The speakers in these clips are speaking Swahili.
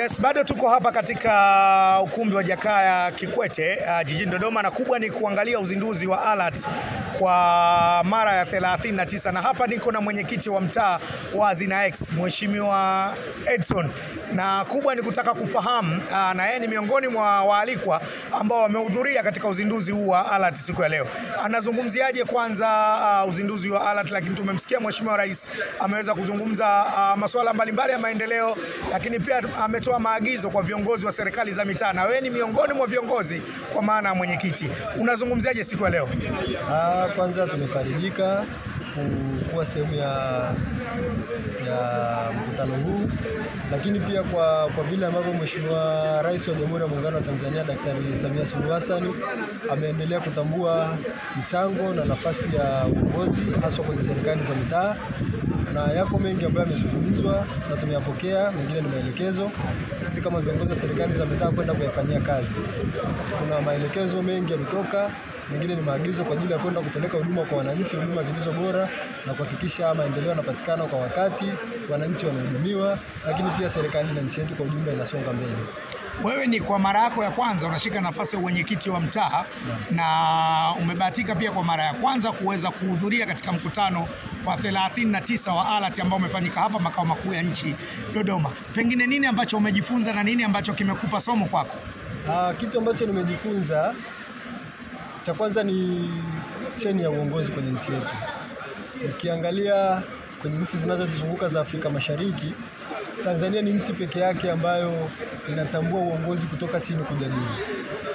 Yes, bado tuko hapa katika ukumbi wa Jakaya Kikwete jijini Dodoma, na kubwa ni kuangalia uzinduzi wa ALAT kwa mara ya 39, na hapa niko na mwenyekiti wa mtaa wa Hazina X Mheshimiwa Edson, na kubwa ni kutaka kufahamu na yeye ni miongoni mwa waalikwa ambao wamehudhuria katika uzinduzi huu wa ALAT siku ya leo. Anazungumziaje kwanza uzinduzi wa ALAT, lakini tumemsikia Mheshimiwa Rais ameweza kuzungumza masuala mbalimbali ya maendeleo, lakini pia ametoa maagizo kwa viongozi wa serikali za mitaa, na wewe ni miongoni mwa viongozi kwa maana ya mwenyekiti. Unazungumziaje siku ya leo? Kwanza tumefarijika kuwa sehemu ya mkutano huu, lakini pia kwa vile ambavyo Mheshimiwa Rais wa Jamhuri ya Muungano wa Tanzania Daktari Samia Suluhu Hassan ameendelea kutambua mchango na nafasi ya uongozi hasa kwenye serikali za mitaa, na yako mengi ambayo yamezungumzwa na tumeyapokea, mengine ni maelekezo sisi kama viongozi wa serikali za mitaa kwenda kuyafanyia kazi. Kuna maelekezo mengi yametoka, mengine ni maagizo kwa ajili ya kwenda kupeleka huduma kwa wananchi, huduma zilizo bora na kuhakikisha maendeleo yanapatikana kwa wakati, wananchi wanahudumiwa, lakini pia serikali na nchi yetu kwa ujumla inasonga mbele. Wewe ni kwa mara yako ya kwanza unashika nafasi ya mwenyekiti wa mtaa, na umebahatika pia kwa mara ya kwanza kuweza kuhudhuria katika mkutano wa 39 wa ALAT ambao umefanyika hapa makao makuu ya nchi Dodoma. Pengine nini ambacho umejifunza na nini ambacho kimekupa somo kwako? Kitu ambacho nimejifunza cha kwanza ni cheni ya uongozi kwenye nchi yetu. Ukiangalia kwenye nchi zinazotuzunguka za Afrika Mashariki, Tanzania ni nchi pekee yake ambayo inatambua uongozi kutoka chini kuja juu.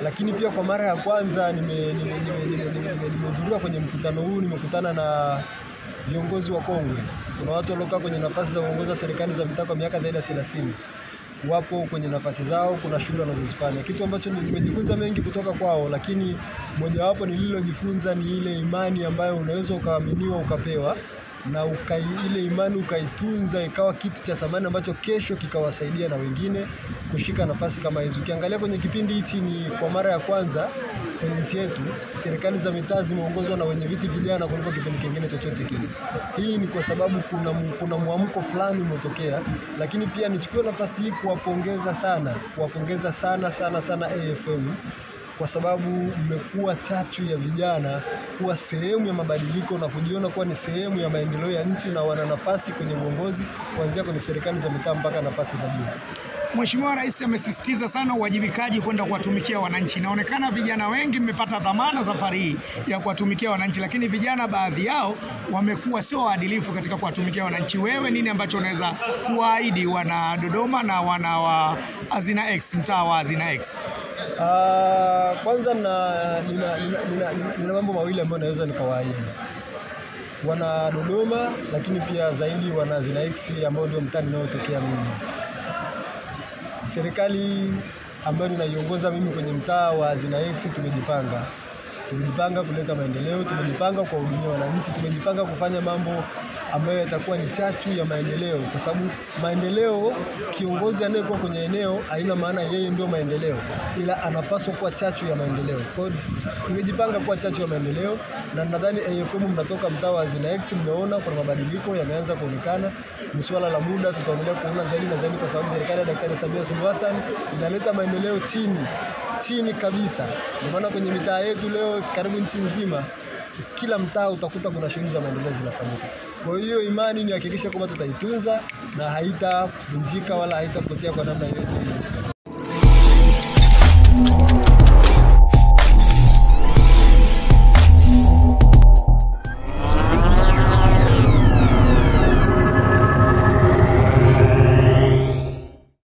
Lakini pia kwa mara ya kwanza nimehudhuria kwenye mkutano huu, nimekutana na viongozi wa kongwe. Kuna watu waliokaa kwenye nafasi za uongozi wa serikali za mitaa kwa miaka zaidi ya 30. Wapo kwenye nafasi zao, kuna shughuli wanazozifanya. Kitu ambacho nimejifunza mengi kutoka kwao, lakini mojawapo nililojifunza ni ile imani ambayo unaweza ukaaminiwa ukapewa, na ile imani ukaitunza ikawa kitu cha thamani ambacho kesho kikawasaidia na wengine kushika nafasi kama hizo. Ukiangalia kwenye kipindi hichi ni kwa mara ya kwanza kwenye nchi yetu serikali za mitaa zimeongozwa na wenye viti vijana kuliko kipindi kingine chochote kile. Hii ni kwa sababu kuna muamko fulani umetokea, lakini pia nichukue nafasi hii kuwapongeza sana AFM, kwa sababu mmekuwa chachu ya vijana kuwa sehemu ya mabadiliko na kujiona kuwa ni sehemu ya maendeleo ya nchi, na wana nafasi kwenye uongozi kuanzia kwenye serikali za mitaa mpaka nafasi za juu. Mheshimiwa Rais amesisitiza sana uwajibikaji kwenda kuwatumikia wananchi. Inaonekana vijana wengi mmepata dhamana safari hii ya kuwatumikia wananchi, lakini vijana baadhi yao wamekuwa sio waadilifu katika kuwatumikia wananchi. Wewe nini ambacho unaweza kuahidi wana Dodoma na wana wa Hazina X, mtaa wa Hazina X? Kwanza nina mambo mawili ambayo naweza nikawaahidi wana Dodoma, lakini pia zaidi wana Hazina X ambao ndio mtaa ninaotokea mimi. Serikali ambayo ninaiongoza mimi kwenye mtaa wa Hazina X tumejipanga kuleta maendeleo, tumejipanga kuwahudumia wananchi, tumejipanga kufanya mambo ambayo yatakuwa ni chachu ya maendeleo, kwa sababu maendeleo, kiongozi anayekuwa kwenye eneo haina maana yeye ndio maendeleo, ila anapaswa kuwa chachu ya maendeleo. Kwa hiyo nimejipanga kuwa chachu ya maendeleo, na nadhani AFM mnatoka mtaa wa Hazina X mmeona kuna mabadiliko yameanza kuonekana. Ni swala la muda, tutaendelea kuona zaidi na zaidi, kwa sababu serikali ya Daktari Samia Suluhu Hassan inaleta maendeleo chini kabisa. Kwa maana kwenye mitaa yetu leo karibu nchi nzima kila mtaa utakuta kuna shughuli za maendeleo zinafanyika. Kwa hiyo imani ni hakikisha kwamba tutaitunza na haitavunjika wala haitapotea kwa namna yoyote.